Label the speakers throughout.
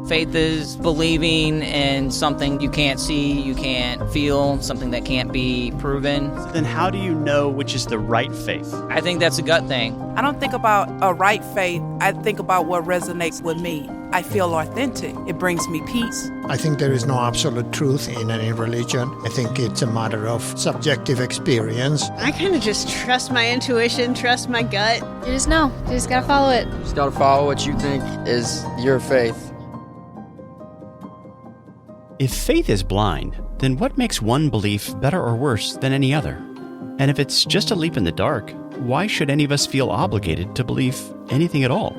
Speaker 1: Faith is believing in something you can't see, you can't feel, something that can't be proven.
Speaker 2: Then how do you know which is the right faith?
Speaker 1: I think that's a gut thing.
Speaker 3: I don't think about a right faith. I think about what resonates with me. I feel authentic. It brings me peace.
Speaker 4: I think there is no absolute truth in any religion. I think it's a matter of subjective experience.
Speaker 5: I kind of just trust my intuition, trust my gut.
Speaker 6: You just know. You just gotta follow it.
Speaker 7: You just gotta follow what you think is your faith.
Speaker 2: If faith is blind, then what makes one belief better or worse than any other? And if it's just a leap in the dark, why should any of us feel obligated to believe anything at all?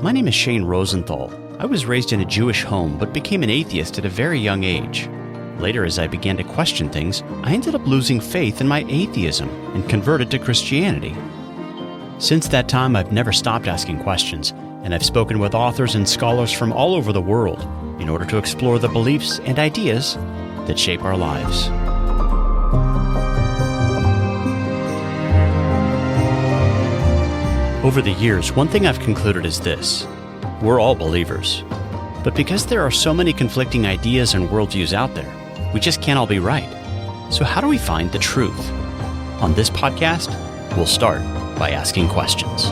Speaker 2: My name is Shane Rosenthal. I was raised in a Jewish home but became an atheist at a very young age. Later, as I began to question things, I ended up losing faith in my atheism and converted to Christianity. Since that time, I've never stopped asking questions, and I've spoken with authors and scholars from all over the world in order to explore the beliefs and ideas that shape our lives. Over the years, one thing I've concluded is this: we're all believers. But because there are so many conflicting ideas and worldviews out there, we just can't all be right. So how do we find the truth? On this podcast, we'll start by asking questions.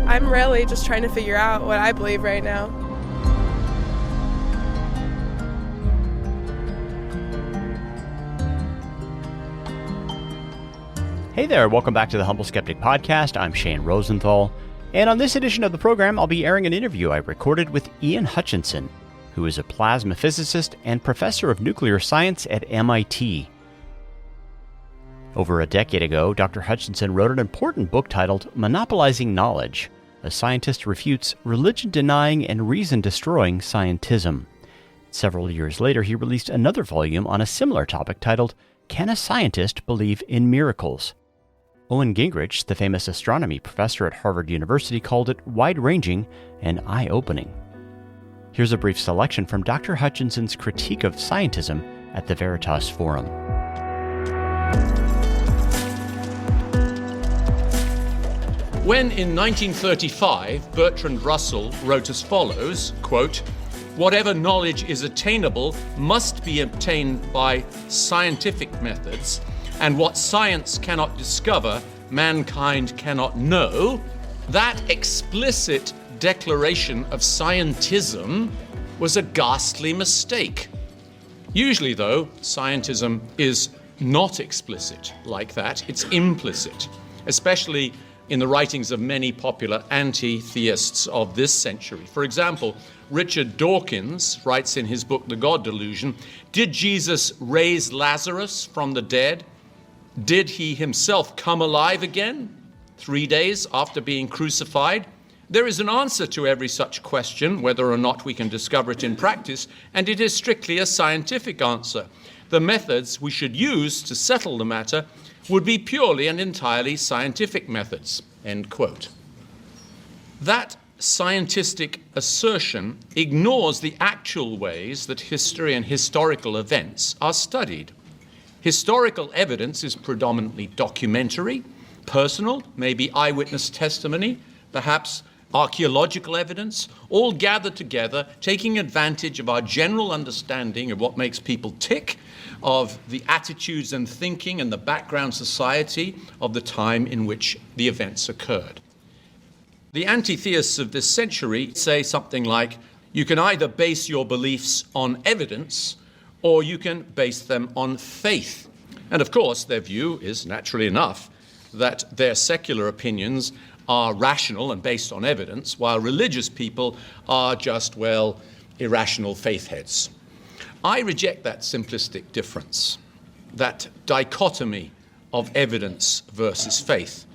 Speaker 8: I'm really just trying to figure out what I believe right now.
Speaker 2: Hey there, welcome back to the Humble Skeptic Podcast. I'm Shane Rosenthal, and on this edition of the program, I'll be airing an interview I recorded with Ian Hutchinson, who is a plasma physicist and professor of nuclear science at MIT. Over a decade ago, Dr. Hutchinson wrote an important book titled Monopolizing Knowledge: A Scientist Refutes Religion-Denying and Reason-Destroying Scientism. Several years later, he released another volume on a similar topic titled Can a Scientist Believe in Miracles? Owen Gingrich, the famous astronomy professor at Harvard University, called it wide-ranging and eye-opening. Here's a brief selection from Dr. Hutchinson's critique of scientism at the Veritas Forum.
Speaker 9: When in 1935 Bertrand Russell wrote as follows, quote, "Whatever knowledge is attainable must be obtained by scientific methods, and what science cannot discover, mankind cannot know," that explicit declaration of scientism was a ghastly mistake. Usually, though, scientism is not explicit like that. It's implicit, especially in the writings of many popular anti-theists of this century. For example, Richard Dawkins writes in his book, The God Delusion, "Did Jesus raise Lazarus from the dead? Did he himself come alive again 3 days after being crucified? There is an answer to every such question, whether or not we can discover it in practice, and it is strictly a scientific answer. The methods we should use to settle the matter would be purely and entirely scientific methods," end quote. That scientific assertion ignores the actual ways that history and historical events are studied. Historical evidence is predominantly documentary, personal, maybe eyewitness testimony, perhaps archaeological evidence, all gathered together, taking advantage of our general understanding of what makes people tick, of the attitudes and thinking and the background society of the time in which the events occurred. The anti-theists of this century say something like, you can either base your beliefs on evidence or you can base them on faith. And of course, their view is, naturally enough, that their secular opinions are rational and based on evidence, while religious people are just, well, irrational faith heads. I reject that simplistic difference, that dichotomy of evidence versus faith.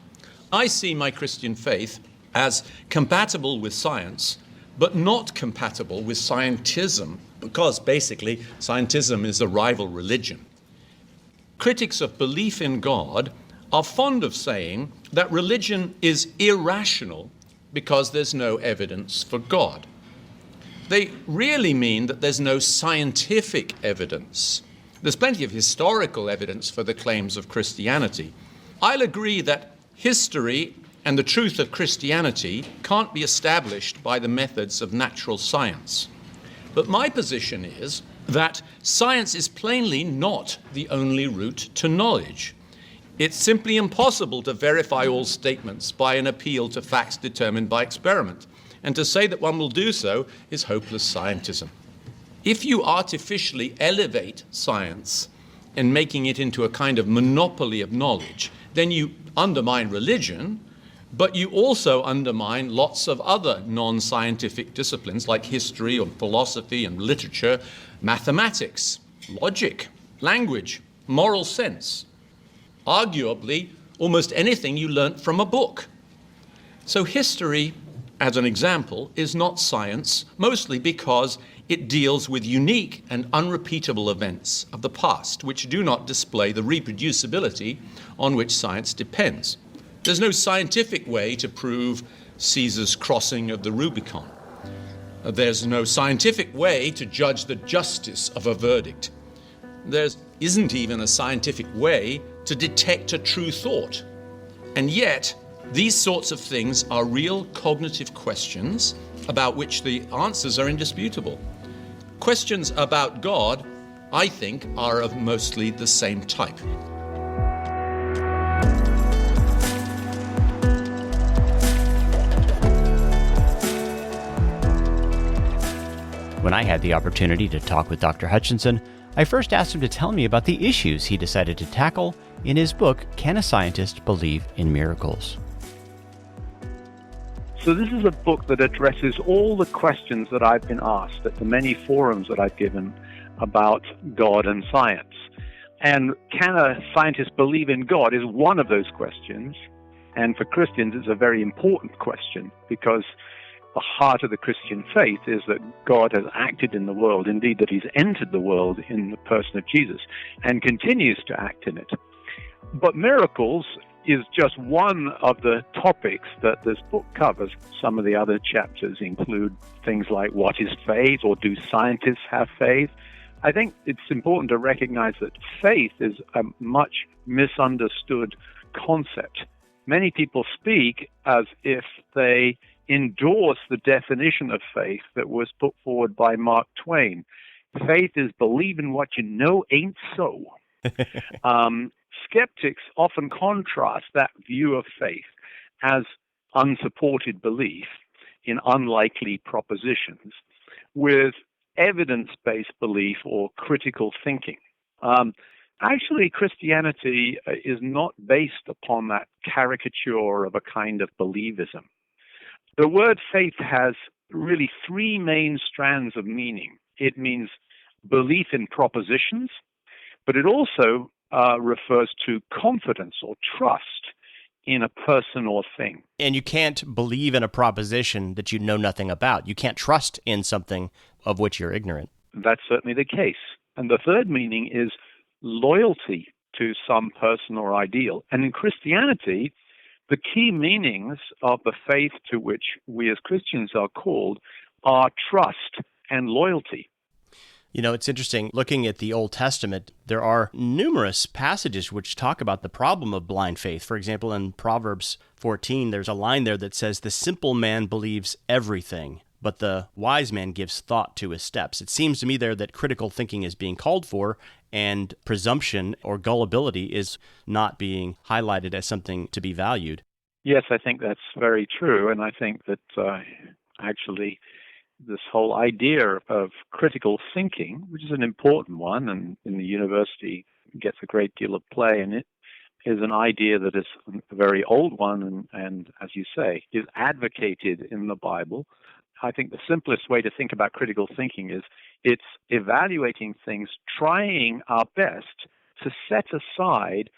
Speaker 9: I see my Christian faith as compatible with science, but not compatible with scientism, because basically scientism is a rival religion. Critics of belief in God are fond of saying that religion is irrational because there's no evidence for God. They really mean that there's no scientific evidence. There's plenty of historical evidence for the claims of Christianity. I'll agree that history And the truth of Christianity can't be established by the methods of natural science. But my position is that science is plainly not the only route to knowledge. It's simply impossible to verify all statements by an appeal to facts determined by experiment. And to say that one will do so is hopeless scientism. If you artificially elevate science and making it into a kind of monopoly of knowledge, then you undermine religion, but you also undermine lots of other non-scientific disciplines like history or philosophy and literature, mathematics, logic, language, moral sense, arguably almost anything you learnt from a book. So history, as an example, is not science, mostly because it deals with unique and unrepeatable events of the past, which do not display the reproducibility on which science depends. There's no scientific way to prove Caesar's crossing of the Rubicon. There's no scientific way to judge the justice of a verdict. There isn't even a scientific way to detect a true thought. And yet, these sorts of things are real cognitive questions about which the answers are indisputable. Questions about God, I think, are of mostly the same type.
Speaker 2: When I had the opportunity to talk with Dr. Hutchinson, I first asked him to tell me about the issues he decided to tackle in his book, Can a Scientist Believe in Miracles?
Speaker 10: So this is a book that addresses all the questions that I've been asked at the many forums that I've given about God and science. And can a scientist believe in God is one of those questions. And for Christians, it's a very important question because the heart of the Christian faith is that God has acted in the world, indeed that he's entered the world in the person of Jesus and continues to act in it. But miracles is just one of the topics that this book covers. Some of the other chapters include things like what is faith, or do scientists have faith? I think it's important to recognize that faith is a much misunderstood concept. Many people speak as if they endorse the definition of faith that was put forward by Mark Twain. Faith is believing what you know ain't so. Skeptics often contrast that view of faith as unsupported belief in unlikely propositions with evidence-based belief or critical thinking. Actually, Christianity is not based upon that caricature of a kind of believism. The word faith has really three main strands of meaning. It means belief in propositions, but it also refers to confidence or trust in a person or thing.
Speaker 2: And you can't believe in a proposition that you know nothing about. You can't trust in something of which you're ignorant.
Speaker 10: That's certainly the case. And the third meaning is loyalty to some person or ideal. And in Christianity, the key meanings of the faith to which we as Christians are called are trust and loyalty.
Speaker 2: You know, it's interesting, looking at the Old Testament, there are numerous passages which talk about the problem of blind faith. For example, in Proverbs 14, there's a line there that says, "The simple man believes everything, but the wise man gives thought to his steps." It seems to me there that critical thinking is being called for, and presumption or gullibility is not being highlighted as something to be valued.
Speaker 10: Yes, I think that's very true, and I think that actually this whole idea of critical thinking, which is an important one, and in the university gets a great deal of play in it, is an idea that is a very old one and, as you say, is advocated in the Bible. I think the simplest way to think about critical thinking is it's evaluating things, trying our best to set aside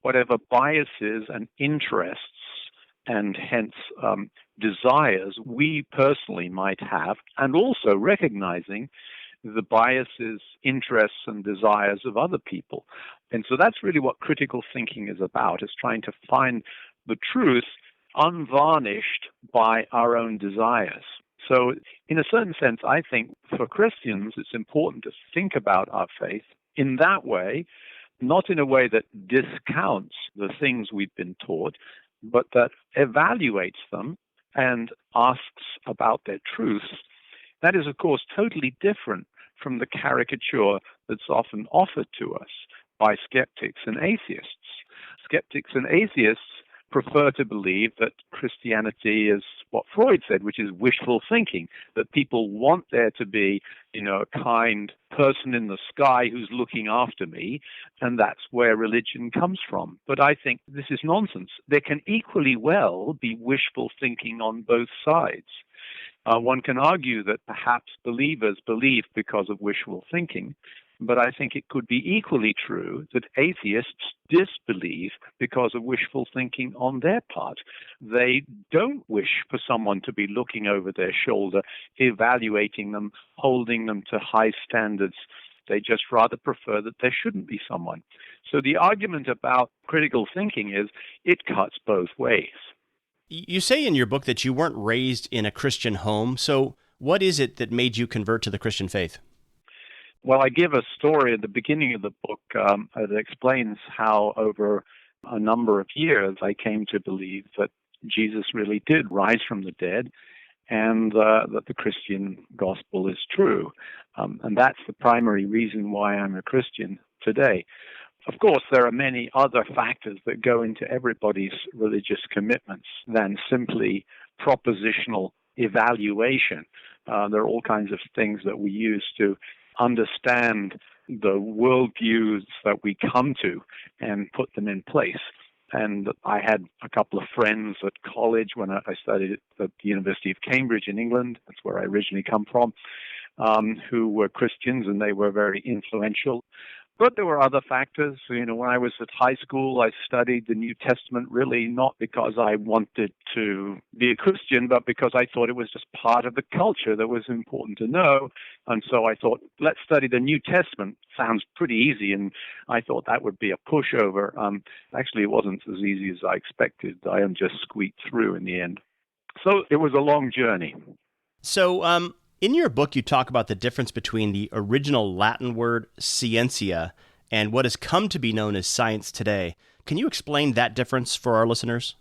Speaker 10: whatever biases and interests and hence desires we personally might have, and also recognizing the biases, interests, and desires of other people. And so that's really what critical thinking is about, is trying to find the truth unvarnished by our own desires. So in a certain sense, I think for Christians, it's important to think about our faith in that way, not in a way that discounts the things we've been taught, but that evaluates them and asks about their truth, that is, of course, totally different from the caricature that's often offered to us by skeptics and atheists. Skeptics and atheists prefer to believe that Christianity is what Freud said, which is wishful thinking, that people want there to be, a kind person in the sky who's looking after me, and that's where religion comes from. But I think this is nonsense. There can equally well be wishful thinking on both sides. One can argue that perhaps believers believe because of wishful thinking, but I think it could be equally true that atheists disbelieve because of wishful thinking on their part. They don't wish for someone to be looking over their shoulder, evaluating them, holding them to high standards. They just rather prefer that there shouldn't be someone. So the argument about critical thinking is it cuts both ways.
Speaker 2: You say in your book that you weren't raised in a Christian home, so what is it that made you convert to the Christian faith?
Speaker 10: Well, I give a story at the beginning of the book that explains how over a number of years I came to believe that Jesus really did rise from the dead and that the Christian gospel is true. And that's the primary reason why I'm a Christian today. Of course, there are many other factors that go into everybody's religious commitments than simply propositional evaluation. There are all kinds of things that we use to understand the worldviews that we come to and put them in place. And I had a couple of friends at college when I studied at the University of Cambridge in England. That's where I originally come from, who were Christians, and they were very influential. But there were other factors. When I was at high school, I studied the New Testament really not because I wanted to be a Christian, but because I thought it was just part of the culture that was important to know. And so I thought, let's study the New Testament. Sounds pretty easy, and I thought that would be a pushover. Actually, it wasn't as easy as I expected. I just squeaked through in the end. So it was a long journey.
Speaker 2: So, in your book, you talk about the difference between the original Latin word scientia and what has come to be known as science today. Can you explain that difference for our listeners?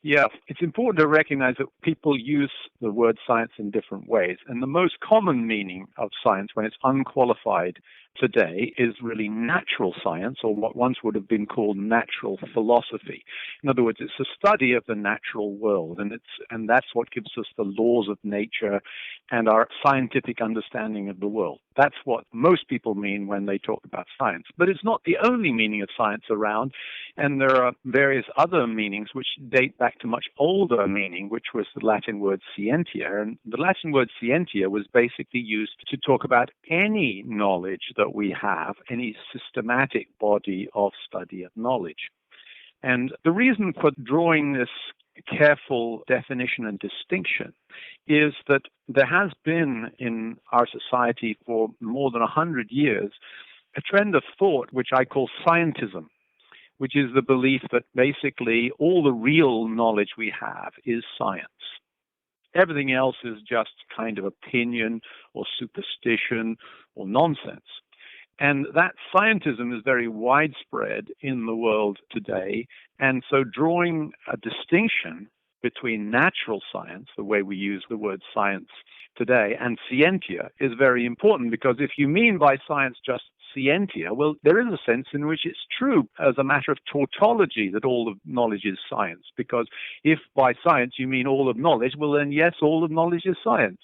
Speaker 10: Yeah, it's important to recognize that people use the word science in different ways. And the most common meaning of science, when it's unqualified today, is really natural science, or what once would have been called natural philosophy. In other words, it's a study of the natural world, and that's what gives us the laws of nature and our scientific understanding of the world. That's what most people mean when they talk about science. But it's not the only meaning of science around, and there are various other meanings which date back to much older meaning, which was the Latin word scientia. And the Latin word scientia was basically used to talk about any knowledge that we have, any systematic body of study of knowledge. And the reason for drawing this careful definition and distinction is that there has been in our society for more than 100 years a trend of thought which I call scientism, which is the belief that basically all the real knowledge we have is science. Everything else is just kind of opinion or superstition or nonsense. And that scientism is very widespread in the world today. And so drawing a distinction between natural science, the way we use the word science today, and scientia is very important, because if you mean by science just scientia, well, there is a sense in which it's true as a matter of tautology that all of knowledge is science. Because if by science you mean all of knowledge, well then yes, all of knowledge is science.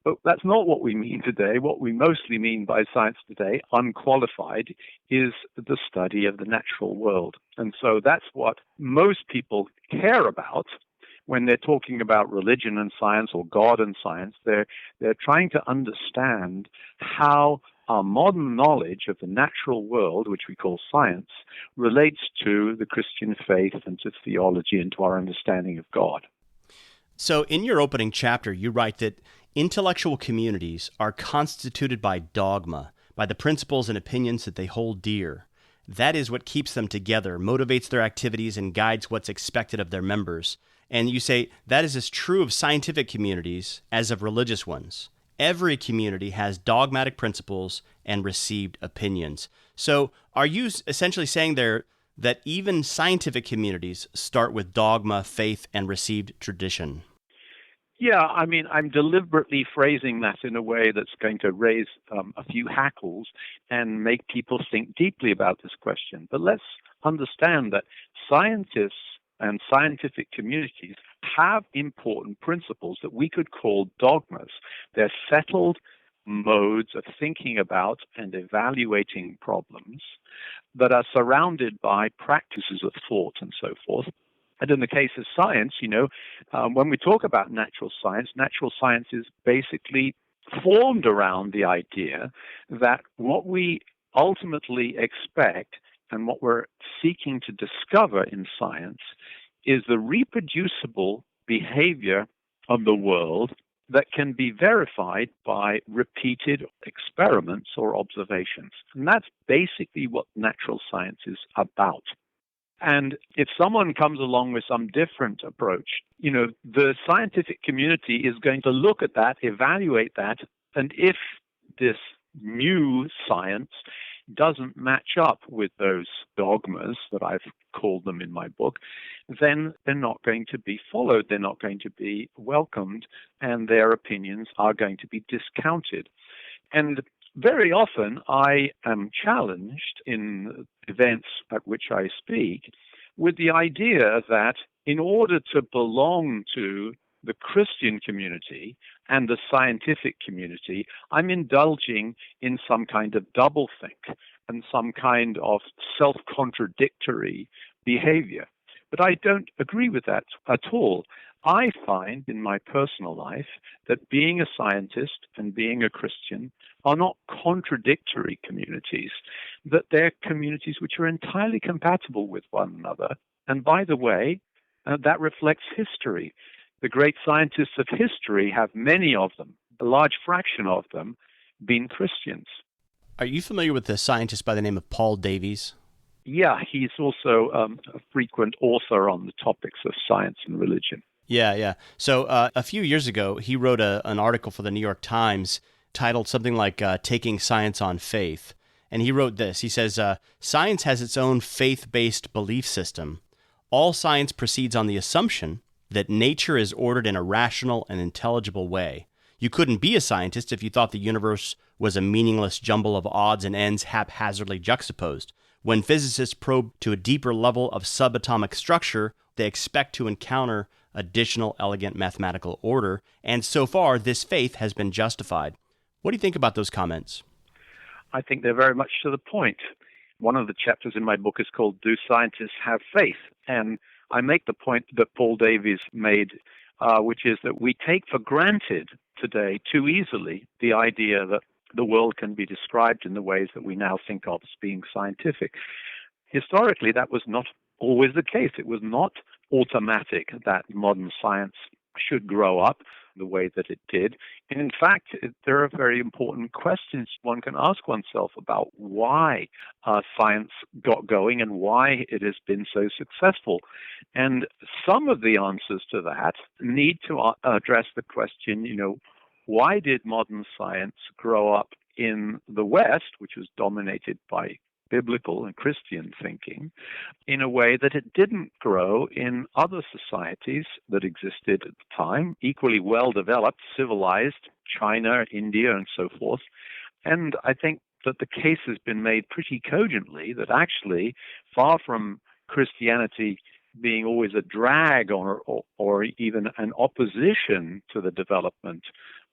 Speaker 10: But that's not what we mean today. What we mostly mean by science today, unqualified, is the study of the natural world. And so that's what most people care about when they're talking about religion and science or God and science. They're trying to understand how our modern knowledge of the natural world, which we call science, relates to the Christian faith and to theology and to our understanding of God.
Speaker 2: So in your opening chapter, you write that intellectual communities are constituted by dogma, by the principles and opinions that they hold dear. That is what keeps them together, motivates their activities, and guides what's expected of their members. And you say that is as true of scientific communities as of religious ones. Every community has dogmatic principles and received opinions. So are you essentially saying there that even scientific communities start with dogma, faith, and received tradition?
Speaker 10: Yeah, I mean, I'm deliberately phrasing that in a way that's going to raise a few hackles and make people think deeply about this question. But let's understand that scientists and scientific communities have important principles that we could call dogmas. They're settled modes of thinking about and evaluating problems that are surrounded by practices of thought and so forth. And in the case of science, when we talk about natural science is basically formed around the idea that what we ultimately expect and what we're seeking to discover in science is the reproducible behavior of the world that can be verified by repeated experiments or observations. And that's basically what natural science is about. And if someone comes along with some different approach, the scientific community is going to look at that, evaluate that, and if this new science doesn't match up with those dogmas that I've called them in my book, then they're not going to be followed, they're not going to be welcomed, and their opinions are going to be discounted. And very often I am challenged in events at which I speak with the idea that in order to belong to the Christian community and the scientific community, I'm indulging in some kind of doublethink and some kind of self-contradictory behavior. But I don't agree with that at all. I find in my personal life that being a scientist and being a Christian are not contradictory communities, that they're communities which are entirely compatible with one another. And by the way, that reflects history. The great scientists of history have many of them, a large fraction of them, been Christians.
Speaker 2: Are you familiar with a scientist by the name of Paul Davies?
Speaker 10: Yeah, he's also a frequent author on the topics of science and religion.
Speaker 2: Yeah. So a few years ago, he wrote an article for the New York Times titled something like Taking Science on Faith. And he wrote this. He says, science has its own faith-based belief system. All science proceeds on the assumption that nature is ordered in a rational and intelligible way. You couldn't be a scientist if you thought the universe was a meaningless jumble of odds and ends haphazardly juxtaposed. When physicists probe to a deeper level of subatomic structure, they expect to encounter additional elegant mathematical order, and so far this faith has been justified. What do you think about those comments?
Speaker 10: I think they're very much to the point. One of the chapters in my book is called Do Scientists Have Faith? And I make the point that Paul Davies made, which is that we take for granted today too easily the idea that the world can be described in the ways that we now think of as being scientific. Historically, that was not always the case. It was not automatic that modern science should grow up the way that it did. And in fact, there are very important questions one can ask oneself about why science got going and why it has been so successful. And some of the answers to that need to address the question, why did modern science grow up in the West, which was dominated by biblical and Christian thinking, in a way that it didn't grow in other societies that existed at the time, equally well-developed, civilized, China, India, and so forth. And I think that the case has been made pretty cogently that actually, far from Christianity being always a drag or even an opposition to the development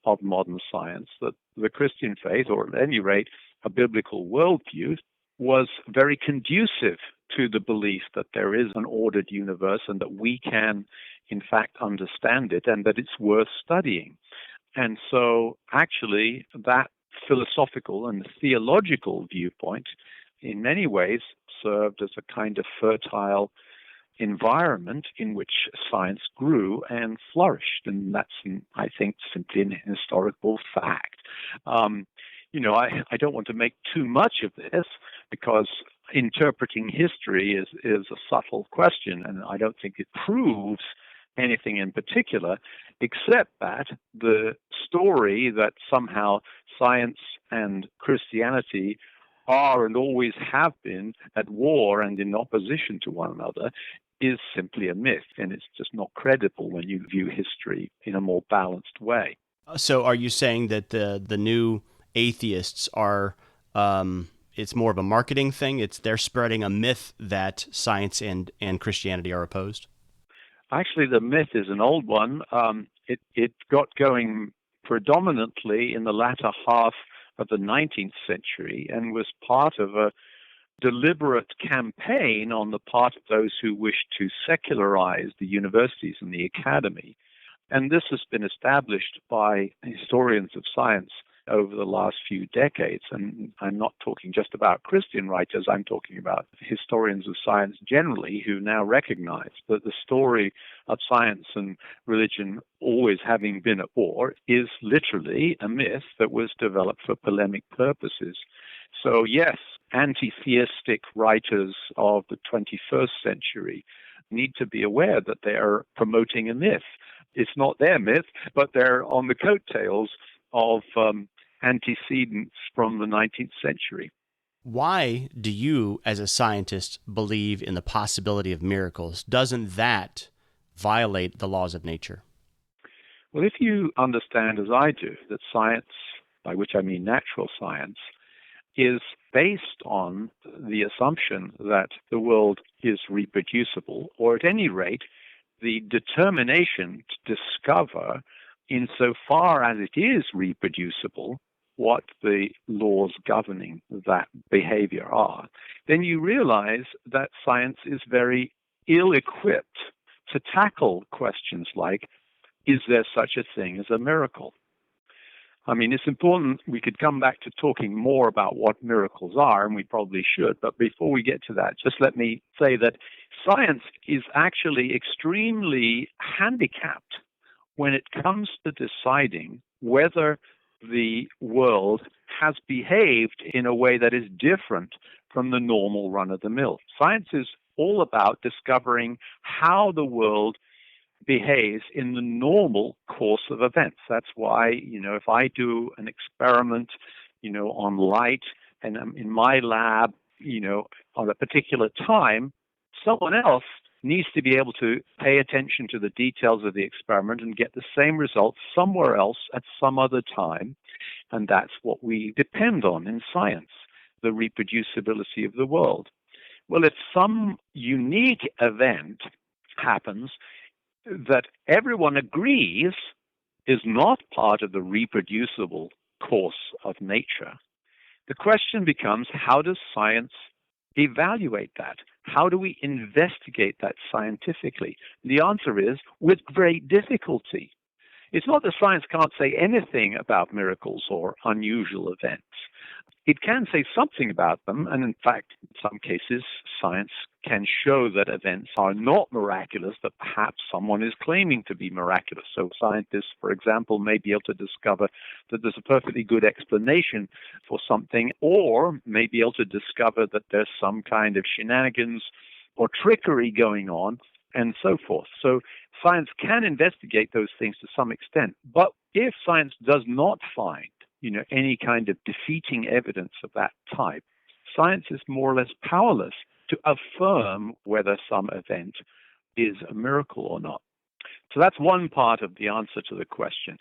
Speaker 10: of modern science, that the Christian faith, or at any rate a biblical worldview, was very conducive to the belief that there is an ordered universe and that we can, in fact, understand it and that it's worth studying. And so actually that philosophical and theological viewpoint in many ways served as a kind of fertile environment in which science grew and flourished. And that's, I think, simply an historical fact. I don't want to make too much of this because interpreting history is a subtle question, and I don't think it proves anything in particular, except that the story that somehow science and Christianity are and always have been at war and in opposition to one another is simply a myth, and it's just not credible when you view history in a more balanced way.
Speaker 2: So are you saying that the new atheists are, it's more of a marketing thing? They're spreading a myth that science and Christianity are opposed?
Speaker 10: Actually, the myth is an old one. It got going predominantly in the latter half of the 19th century and was part of a deliberate campaign on the part of those who wished to secularize the universities and the academy. And this has been established by historians of science over the last few decades. And I'm not talking just about Christian writers, I'm talking about historians of science generally who now recognize that the story of science and religion always having been at war is literally a myth that was developed for polemic purposes. So yes, anti-theistic writers of the 21st century need to be aware that they are promoting a myth. It's not their myth, but they're on the coattails of antecedents from the 19th century.
Speaker 2: Why do you, as a scientist, believe in the possibility of miracles? Doesn't that violate the laws of nature?
Speaker 10: Well, if you understand, as I do, that science, by which I mean natural science, is based on the assumption that the world is reproducible, or at any rate, the determination to discover, insofar as it is reproducible, what the laws governing that behavior are, then you realize that science is very ill-equipped to tackle questions like, is there such a thing as a miracle? I mean, it's important, we could come back to talking more about what miracles are, and we probably should, but before we get to that, just let me say that science is actually extremely handicapped when it comes to deciding whether the world has behaved in a way that is different from the normal run-of-the-mill. Science is all about discovering how the world behaves in the normal course of events. That's why, if I do an experiment, on light and I'm in my lab, on a particular time, someone else needs to be able to pay attention to the details of the experiment and get the same results somewhere else at some other time. And that's what we depend on in science, the reproducibility of the world. Well, if some unique event happens that everyone agrees is not part of the reproducible course of nature, the question becomes, how does science evaluate that? How do we investigate that scientifically? The answer is with great difficulty. It's not that science can't say anything about miracles or unusual events. It can say something about them, and in fact, in some cases, science can show that events are not miraculous, that perhaps someone is claiming to be miraculous. So scientists, for example, may be able to discover that there's a perfectly good explanation for something, or may be able to discover that there's some kind of shenanigans or trickery going on, and so forth. So science can investigate those things to some extent. But if science does not find any kind of defeating evidence of that type, science is more or less powerless to affirm whether some event is a miracle or not. So that's one part of the answer to the question.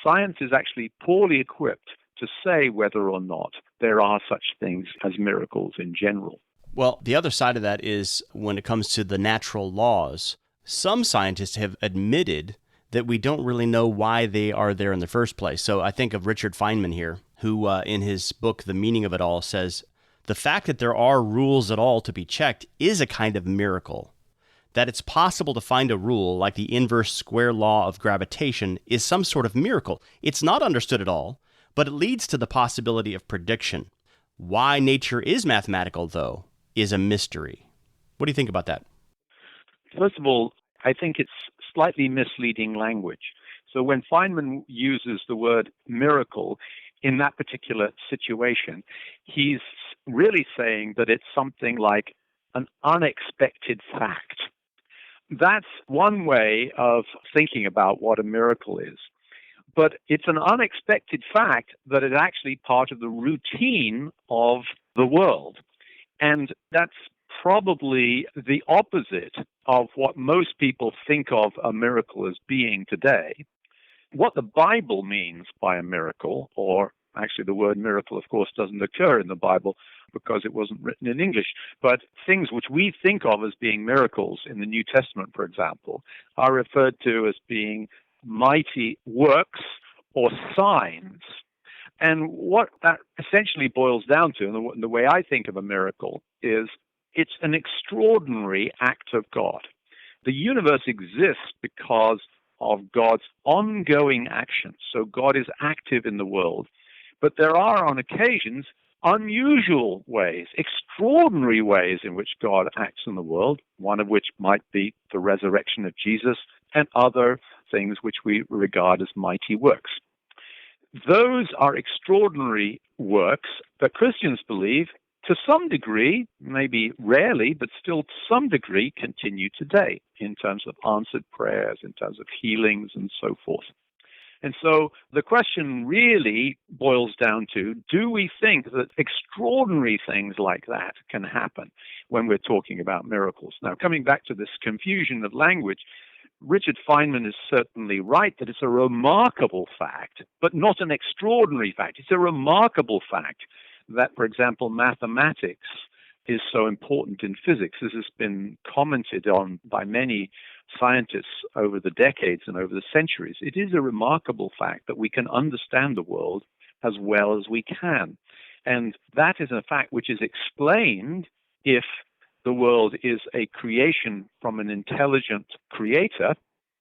Speaker 10: Science is actually poorly equipped to say whether or not there are such things as miracles in general.
Speaker 2: Well, the other side of that is when it comes to the natural laws, some scientists have admitted that we don't really know why they are there in the first place. So I think of Richard Feynman here, who in his book, The Meaning of It All, says, the fact that there are rules at all to be checked is a kind of miracle. That it's possible to find a rule like the inverse square law of gravitation is some sort of miracle. It's not understood at all, but it leads to the possibility of prediction. Why nature is mathematical, though, is a mystery. What do you think about that?
Speaker 10: First of all, I think it's slightly misleading language. So when Feynman uses the word miracle in that particular situation, he's really saying that it's something like an unexpected fact. That's one way of thinking about what a miracle is. But it's an unexpected fact that is actually part of the routine of the world. And that's probably the opposite of what most people think of a miracle as being today. What the Bible means by a miracle, or actually the word miracle, of course, doesn't occur in the Bible because it wasn't written in English, but things which we think of as being miracles in the New Testament, for example, are referred to as being mighty works or signs. And what that essentially boils down to, and the way I think of a miracle, is it's an extraordinary act of God. The universe exists because of God's ongoing action. So God is active in the world. But there are, on occasions, unusual ways, extraordinary ways in which God acts in the world, one of which might be the resurrection of Jesus, and other things which we regard as mighty works. Those are extraordinary works that Christians believe, to some degree, maybe rarely, but still to some degree, continue today in terms of answered prayers, in terms of healings, and so forth. And so the question really boils down to, do we think that extraordinary things like that can happen when we're talking about miracles? Now, coming back to this confusion of language, Richard Feynman is certainly right that it's a remarkable fact, but not an extraordinary fact. It's a remarkable fact that, for example, mathematics is so important in physics. This has been commented on by many scientists over the decades and over the centuries. It is a remarkable fact that we can understand the world as well as we can. And that is a fact which is explained if the world is a creation from an intelligent creator,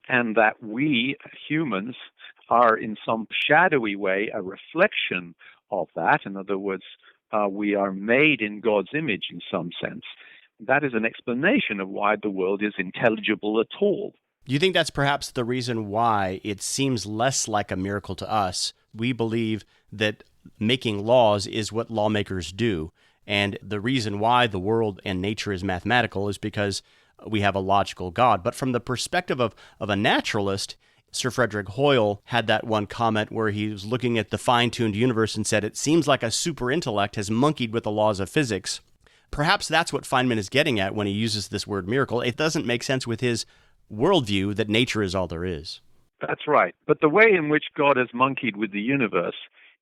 Speaker 10: and that we humans are in some shadowy way a reflection of that. In other words, we are made in God's image in some sense. That is an explanation of why the world is intelligible at all.
Speaker 2: Do you think that's perhaps the reason why it seems less like a miracle to us? We believe that making laws is what lawmakers do, and the reason why the world and nature is mathematical is because we have a logical God. But from the perspective of a naturalist, Sir Frederick Hoyle had that one comment where he was looking at the fine-tuned universe and said, it seems like a super intellect has monkeyed with the laws of physics. Perhaps that's what Feynman is getting at when he uses this word miracle. It doesn't make sense with his worldview that nature is all there is.
Speaker 10: That's right. But the way in which God has monkeyed with the universe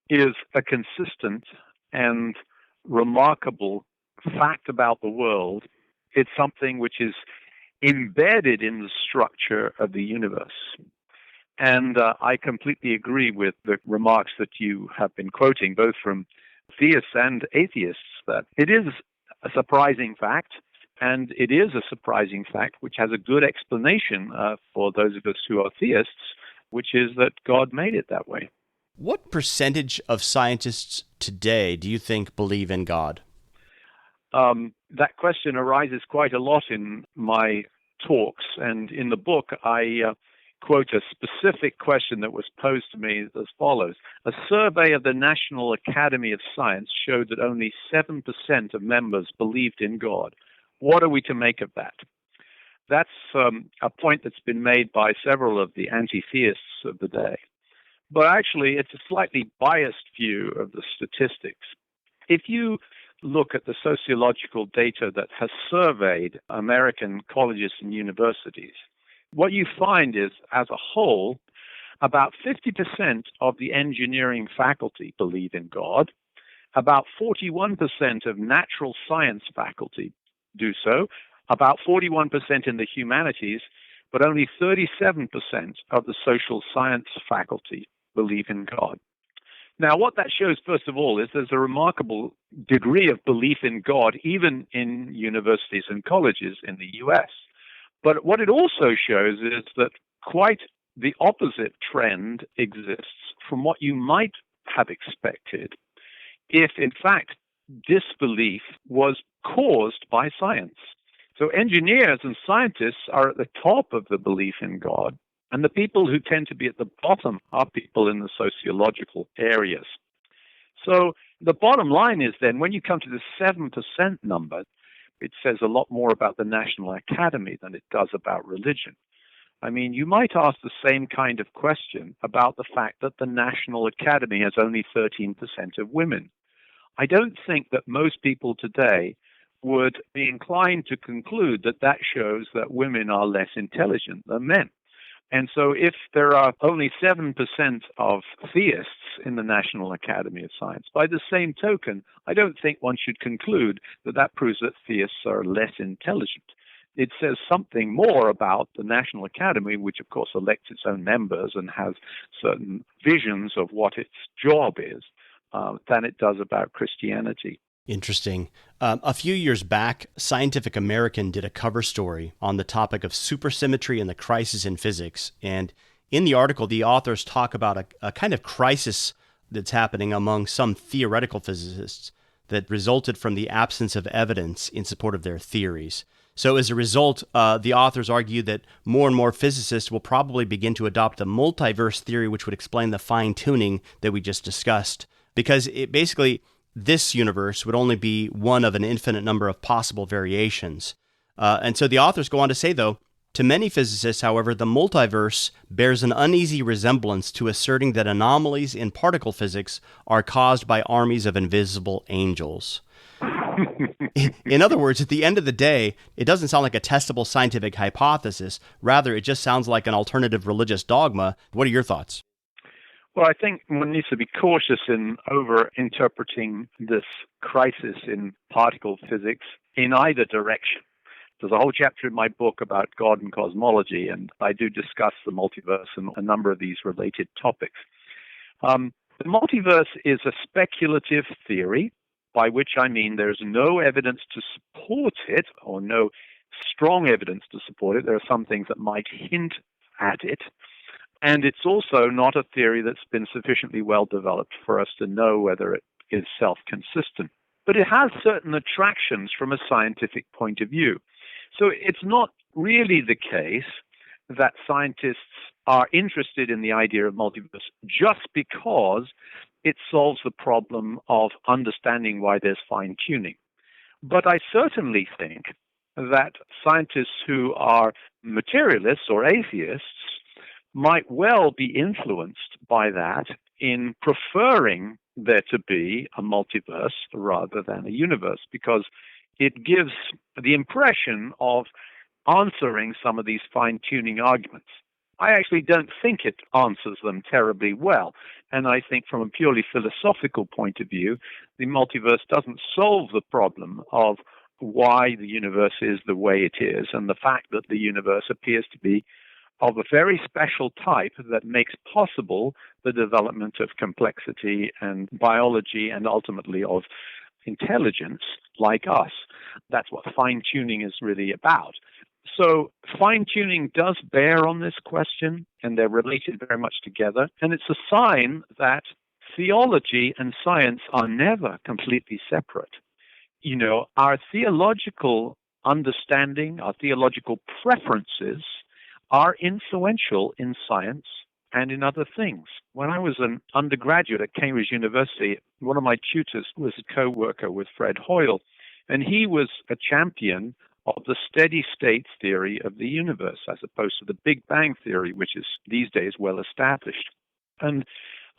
Speaker 10: is a consistent and remarkable fact about the world. It's something which is embedded in the structure of the universe. And I completely agree with the remarks that you have been quoting, both from theists and atheists, that it is a surprising fact, and it is a surprising fact which has a good explanation for those of us who are theists, which is that God made it that way.
Speaker 2: What percentage of scientists today do you think believe in God?
Speaker 10: That question arises quite a lot in my talks, and in the book I quote a specific question that was posed to me as follows. A survey of the National Academy of Science showed that only 7% of members believed in God. What are we to make of that? That's a point that's been made by several of the anti-theists of the day. But actually, it's a slightly biased view of the statistics. If you look at the sociological data that has surveyed American colleges and universities, what you find is, as a whole, about 50% of the engineering faculty believe in God, about 41% of natural science faculty do so, about 41% in the humanities, but only 37% of the social science faculty believe in God. Now, what that shows, first of all, is there's a remarkable degree of belief in God, even in universities and colleges in the U.S. But what it also shows is that quite the opposite trend exists from what you might have expected if, in fact, disbelief was caused by science. So engineers and scientists are at the top of the belief in God, and the people who tend to be at the bottom are people in the sociological areas. So the bottom line is then, when you come to the 7% number, it says a lot more about the National Academy than it does about religion. I mean, you might ask the same kind of question about the fact that the National Academy has only 13% of women. I don't think that most people today would be inclined to conclude that that shows that women are less intelligent than men. And so if there are only 7% of theists in the National Academy of Science, by the same token, I don't think one should conclude that that proves that theists are less intelligent. It says something more about the National Academy, which of course elects its own members and has certain visions of what its job is, than it does about Christianity.
Speaker 2: Interesting. A few years back, Scientific American did a cover story on the topic of supersymmetry and the crisis in physics. And in the article, the authors talk about a kind of crisis that's happening among some theoretical physicists that resulted from the absence of evidence in support of their theories. So as a result, the authors argue that more and more physicists will probably begin to adopt the multiverse theory, which would explain the fine-tuning that we just discussed. Because it basically, this universe would only be one of an infinite number of possible variations. And so the authors go on to say, though, to many physicists, however, the multiverse bears an uneasy resemblance to asserting that anomalies in particle physics are caused by armies of invisible angels. In other words, at the end of the day, it doesn't sound like a testable scientific hypothesis. Rather, it just sounds like an alternative religious dogma. What are your thoughts?
Speaker 10: Well, I think one needs to be cautious in over-interpreting this crisis in particle physics in either direction. There's a whole chapter in my book about God and cosmology, and I do discuss the multiverse and a number of these related topics. The multiverse is a speculative theory, by which I mean there's no evidence to support it, or no strong evidence to support it. There are some things that might hint at it. And it's also not a theory that's been sufficiently well developed for us to know whether it is self-consistent. But it has certain attractions from a scientific point of view. So it's not really the case that scientists are interested in the idea of multiverse just because it solves the problem of understanding why there's fine-tuning. But I certainly think that scientists who are materialists or atheists might well be influenced by that in preferring there to be a multiverse rather than a universe, because it gives the impression of answering some of these fine-tuning arguments. I actually don't think it answers them terribly well, and I think from a purely philosophical point of view, the multiverse doesn't solve the problem of why the universe is the way it is, and the fact that the universe appears to be of a very special type that makes possible the development of complexity and biology and ultimately of intelligence like us. That's what fine-tuning is really about. So fine-tuning does bear on this question, and they're related very much together. And it's a sign that theology and science are never completely separate. You know, our theological understanding, our theological preferences are influential in science and in other things. When I was an undergraduate at Cambridge University, one of my tutors was a co-worker with Fred Hoyle, and he was a champion of the steady state theory of the universe as opposed to the Big Bang theory, which is these days well established. And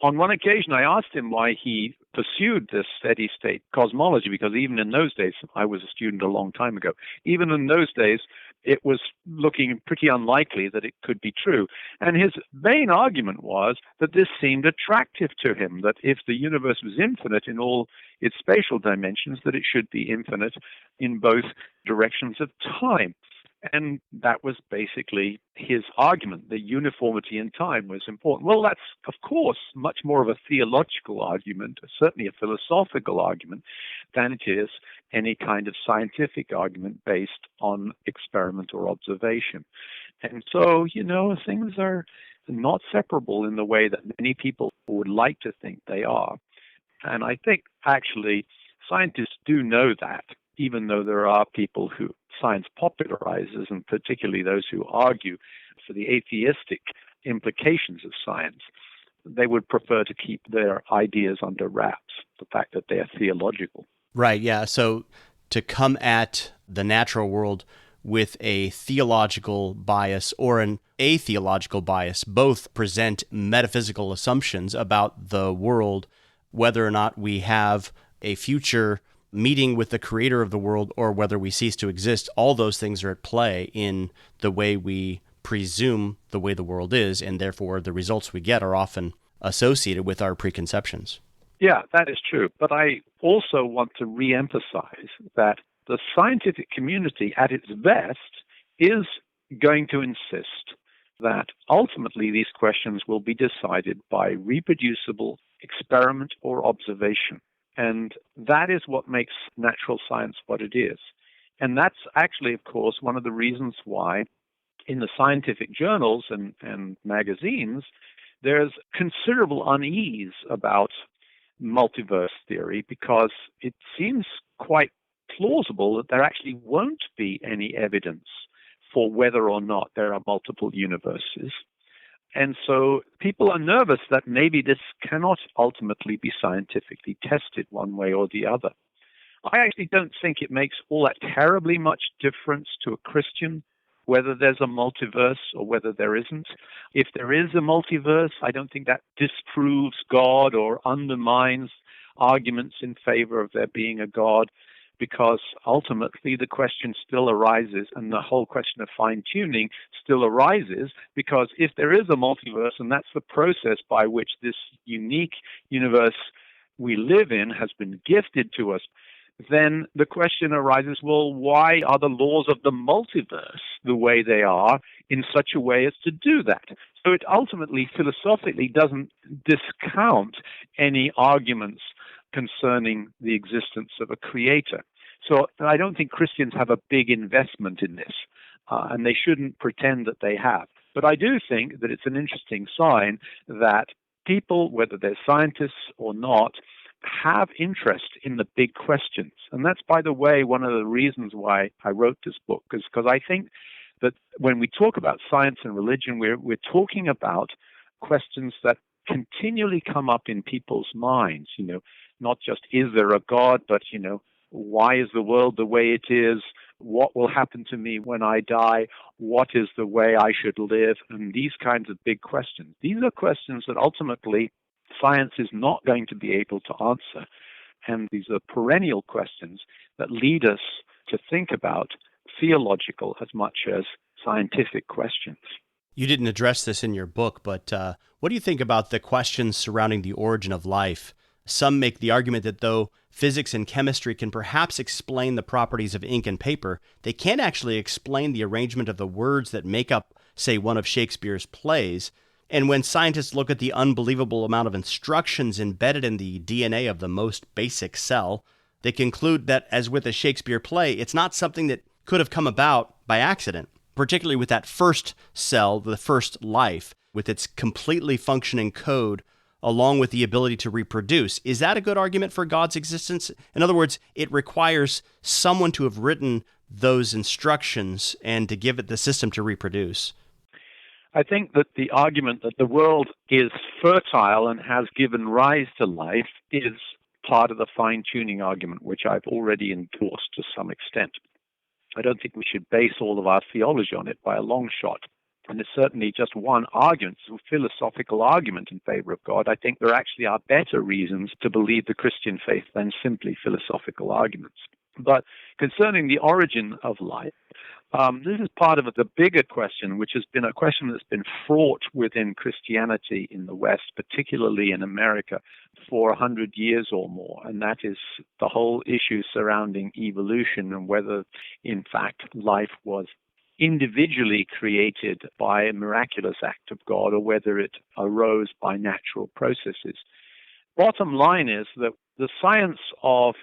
Speaker 10: on one occasion, I asked him why he pursued this steady state cosmology, because even in those days, I was a student a long time ago, even in those days, it was looking pretty unlikely that it could be true. And his main argument was that this seemed attractive to him, that if the universe was infinite in all its spatial dimensions, that it should be infinite in both directions of time. And that was basically his argument. The uniformity in time was important. Well, that's, of course, much more of a theological argument, certainly a philosophical argument, than it is any kind of scientific argument based on experiment or observation. And so, you know, things are not separable in the way that many people would like to think they are. And I think, actually, scientists do know that, even though there are people who science popularizes, and particularly those who argue for the atheistic implications of science, they would prefer to keep their ideas under wraps, the fact that they are theological.
Speaker 2: Right, yeah. So to come at the natural world with a theological bias or an atheological bias both present metaphysical assumptions about the world, whether or not we have a future meeting with the creator of the world or whether we cease to exist, all those things are at play in the way we presume the way the world is, and therefore the results we get are often associated with our preconceptions.
Speaker 10: Yeah, that is true. But I also want to re-emphasize that the scientific community at its best is going to insist that ultimately these questions will be decided by reproducible experiment or observation. And that is what makes natural science what it is. And that's actually, of course, one of the reasons why in the scientific journals and magazines, there's considerable unease about multiverse theory, because it seems quite plausible that there actually won't be any evidence for whether or not there are multiple universes. And so people are nervous that maybe this cannot ultimately be scientifically tested one way or the other. I actually don't think it makes all that terribly much difference to a Christian whether there's a multiverse or whether there isn't. If there is a multiverse, I don't think that disproves God or undermines arguments in favor of there being a God, because ultimately the question still arises, and the whole question of fine-tuning still arises, because if there is a multiverse, and that's the process by which this unique universe we live in has been gifted to us, then the question arises, well, why are the laws of the multiverse the way they are in such a way as to do that? So it ultimately, philosophically, doesn't discount any arguments concerning the existence of a creator. So I don't think Christians have a big investment in this, and they shouldn't pretend that they have. But I do think that it's an interesting sign that people, whether they're scientists or not, have interest in the big questions. And that's, by the way, one of the reasons why I wrote this book, because I think that when we talk about science and religion, we're talking about questions that continually come up in people's minds, not just is there a God, but, why is the world the way it is? What will happen to me when I die? What is the way I should live? And these kinds of big questions. These are questions that ultimately science is not going to be able to answer. And these are perennial questions that lead us to think about theological as much as scientific questions.
Speaker 2: You didn't address this in your book, but what do you think about the questions surrounding the origin of life? Some make the argument that though physics and chemistry can perhaps explain the properties of ink and paper, they can't actually explain the arrangement of the words that make up, say, one of Shakespeare's plays. And when scientists look at the unbelievable amount of instructions embedded in the DNA of the most basic cell, they conclude that, as with a Shakespeare play, it's not something that could have come about by accident, particularly with that first cell, the first life, with its completely functioning code, along with the ability to reproduce. Is that a good argument for God's existence? In other words, it requires someone to have written those instructions and to give it the system to reproduce.
Speaker 10: I think that the argument that the world is fertile and has given rise to life is part of the fine-tuning argument, which I've already endorsed to some extent. I don't think we should base all of our theology on it by a long shot. And it's certainly just one argument, a philosophical argument in favor of God. I think there actually are better reasons to believe the Christian faith than simply philosophical arguments. But concerning the origin of life, this is part of the bigger question, which has been a question that's been fraught within Christianity in the West, particularly in America, for 100 years or more. And that is the whole issue surrounding evolution and whether, in fact, life was individually created by a miraculous act of God or whether it arose by natural processes. Bottom line is that the science of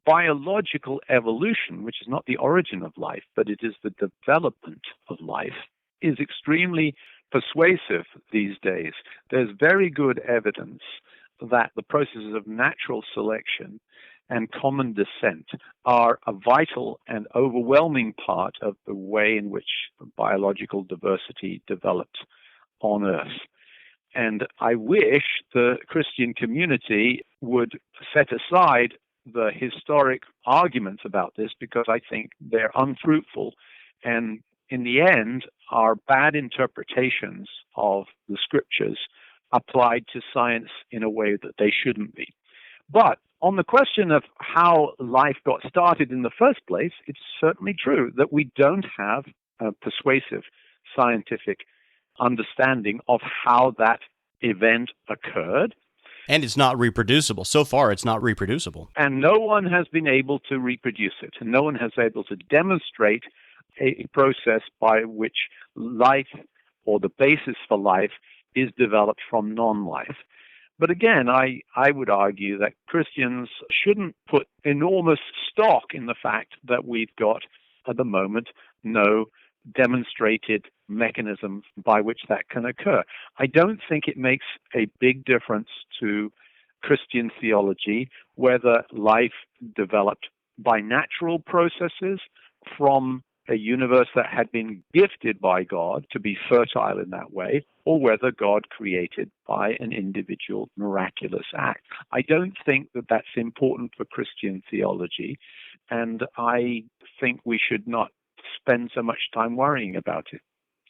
Speaker 10: biological evolution, which is not the origin of life, but it is the development of life, is extremely persuasive these days. There's very good evidence that the processes of natural selection and common descent are a vital and overwhelming part of the way in which biological diversity developed on Earth. And I wish the Christian community would set aside the historic arguments about this, because I think they're unfruitful and in the end are bad interpretations of the scriptures applied to science in a way that they shouldn't be. But on the question of how life got started in the first place, it's certainly true that we don't have a persuasive scientific understanding of how that event occurred.
Speaker 2: And it's not reproducible. So far, it's not reproducible.
Speaker 10: And no one has been able to reproduce it. And no one has been able to demonstrate a process by which life or the basis for life is developed from non-life. But again, I would argue that Christians shouldn't put enormous stock in the fact that we've got, at the moment, no demonstrated mechanism by which that can occur. I don't think it makes a big difference to Christian theology whether life developed by natural processes from a universe that had been gifted by God to be fertile in that way, or whether God created by an individual miraculous act. I don't think that that's important for Christian theology, and I think we should not spend so much time worrying about it.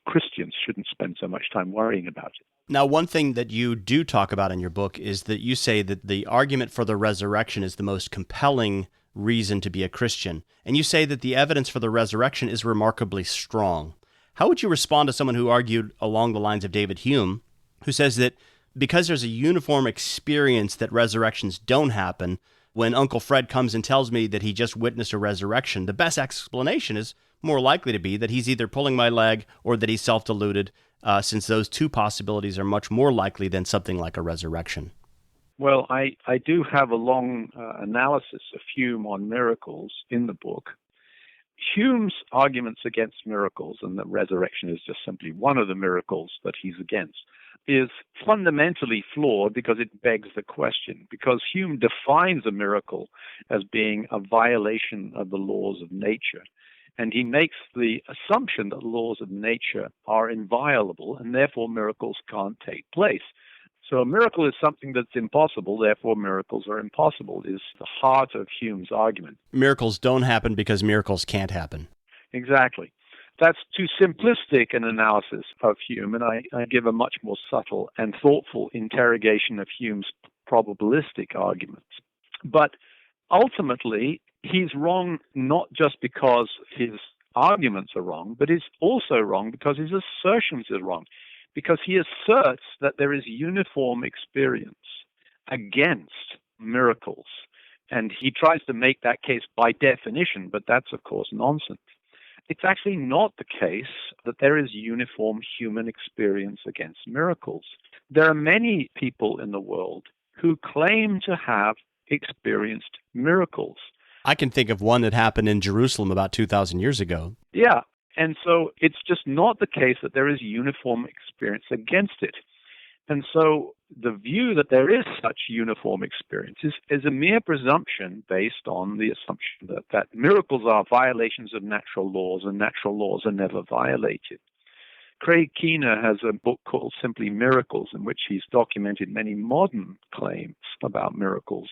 Speaker 10: Christians shouldn't spend so much time worrying about it.
Speaker 2: Now, one thing that you do talk about in your book is that you say that the argument for the resurrection is the most compelling reason to be a Christian. And you say that the evidence for the resurrection is remarkably strong. How would you respond to someone who argued along the lines of David Hume, who says that because there's a uniform experience that resurrections don't happen, when Uncle Fred comes and tells me that he just witnessed a resurrection, the best explanation is more likely to be that he's either pulling my leg or that he's self-deluded, since those two possibilities are much more likely than something like a resurrection?
Speaker 10: Well, I do have a long analysis of Hume on miracles in the book. Hume's arguments against miracles, and that resurrection is just simply one of the miracles that he's against, is fundamentally flawed because it begs the question. Because Hume defines a miracle as being a violation of the laws of nature. And he makes the assumption that laws of nature are inviolable, and therefore miracles can't take place. So a miracle is something that's impossible, therefore miracles are impossible, is the heart of Hume's argument.
Speaker 2: Miracles don't happen because miracles can't happen.
Speaker 10: Exactly. That's too simplistic an analysis of Hume, and I give a much more subtle and thoughtful interrogation of Hume's probabilistic arguments. But ultimately, he's wrong not just because his arguments are wrong, but he's also wrong because his assertions are wrong. Because he asserts that there is uniform experience against miracles. And he tries to make that case by definition, but that's, of course, nonsense. It's actually not the case that there is uniform human experience against miracles. There are many people in the world who claim to have experienced miracles.
Speaker 2: I can think of one that happened in Jerusalem about 2,000 years ago.
Speaker 10: Yeah. And so it's just not the case that there is uniform experience against it. And so the view that there is such uniform experience is a mere presumption based on the assumption that miracles are violations of natural laws and natural laws are never violated. Craig Keener has a book called Simply Miracles, in which he's documented many modern claims about miracles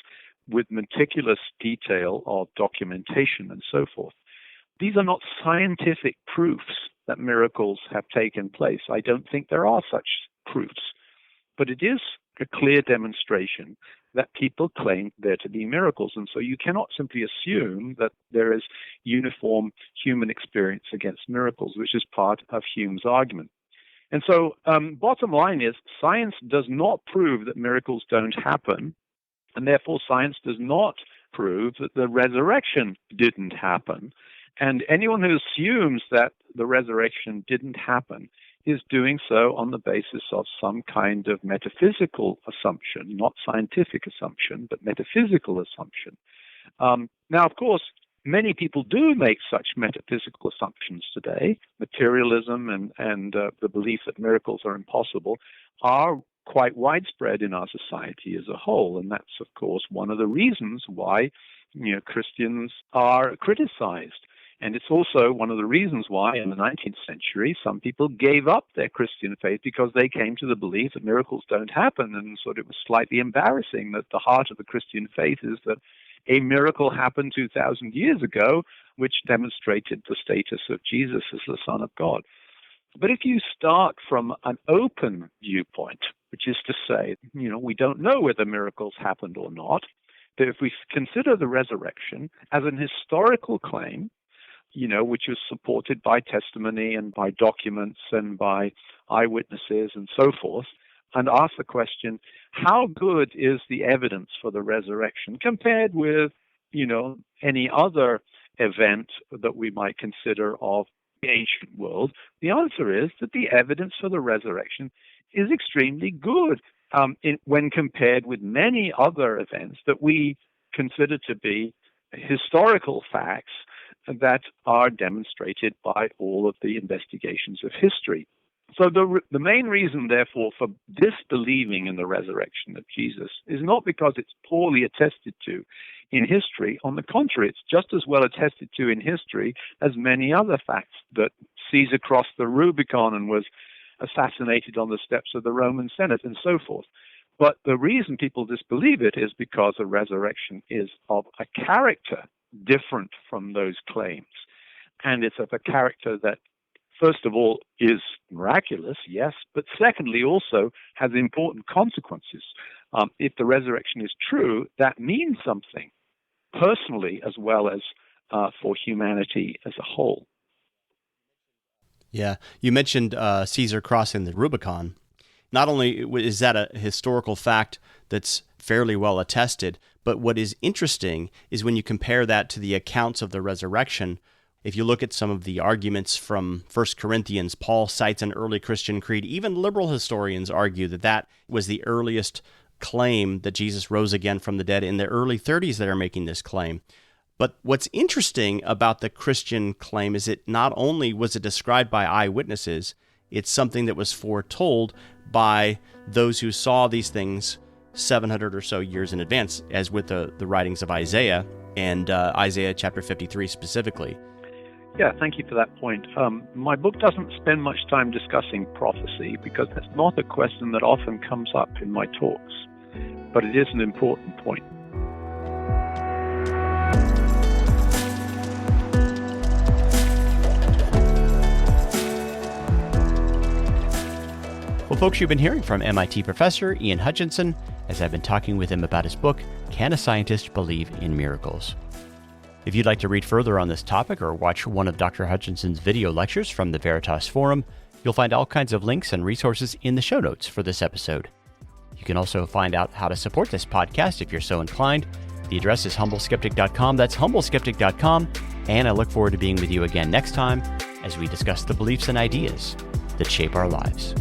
Speaker 10: with meticulous detail of documentation and so forth. These are not scientific proofs that miracles have taken place. I don't think there are such proofs. But it is a clear demonstration that people claim there to be miracles. And so you cannot simply assume that there is uniform human experience against miracles, which is part of Hume's argument. And so bottom line is, science does not prove that miracles don't happen, and therefore science does not prove that the resurrection didn't happen. And anyone who assumes that the resurrection didn't happen is doing so on the basis of some kind of metaphysical assumption, not scientific assumption, but metaphysical assumption. Now, of course, many people do make such metaphysical assumptions today. Materialism and the belief that miracles are impossible are quite widespread in our society as a whole. And that's, of course, one of the reasons why Christians are criticized. And it's also one of the reasons why in the 19th century some people gave up their Christian faith because they came to the belief that miracles don't happen, and so it was slightly embarrassing that the heart of the Christian faith is that a miracle happened 2,000 years ago, which demonstrated the status of Jesus as the Son of God. But if you start from an open viewpoint, which is to say, we don't know whether miracles happened or not, that if we consider the resurrection as an historical claim, which was supported by testimony and by documents and by eyewitnesses and so forth, and ask the question, how good is the evidence for the resurrection compared with, any other event that we might consider of the ancient world? The answer is that the evidence for the resurrection is extremely good when compared with many other events that we consider to be historical facts that are demonstrated by all of the investigations of history. So the main reason, therefore, for disbelieving in the resurrection of Jesus is not because it's poorly attested to in history. On the contrary, it's just as well attested to in history as many other facts, that Caesar crossed the Rubicon and was assassinated on the steps of the Roman Senate and so forth. But the reason people disbelieve it is because the resurrection is of a character different from those claims. And it's of a character that, first of all, is miraculous, yes, but secondly also has important consequences. If the resurrection is true, that means something personally as well as for humanity as a whole.
Speaker 2: Yeah, you mentioned Caesar crossing the Rubicon. Not only is that a historical fact that's fairly well attested, but what is interesting is when you compare that to the accounts of the resurrection. If you look at some of the arguments from 1 Corinthians, Paul cites an early Christian creed. Even liberal historians argue that that was the earliest claim that Jesus rose again from the dead. In the early 30s, they are making this claim. But what's interesting about the Christian claim is it not only was it described by eyewitnesses, it's something that was foretold by those who saw these things 700 or so years in advance, as with the writings of Isaiah and Isaiah chapter 53 specifically.
Speaker 10: Yeah, thank you for that point. My book doesn't spend much time discussing prophecy because that's not a question that often comes up in my talks, but it is an important point.
Speaker 2: Well, folks, you've been hearing from MIT professor Ian Hutchinson as I've been talking with him about his book, Can a Scientist Believe in Miracles? If you'd like to read further on this topic or watch one of Dr. Hutchinson's video lectures from the Veritas Forum, you'll find all kinds of links and resources in the show notes for this episode. You can also find out how to support this podcast if you're so inclined. The address is humbleskeptic.com. That's humbleskeptic.com. And I look forward to being with you again next time as we discuss the beliefs and ideas that shape our lives.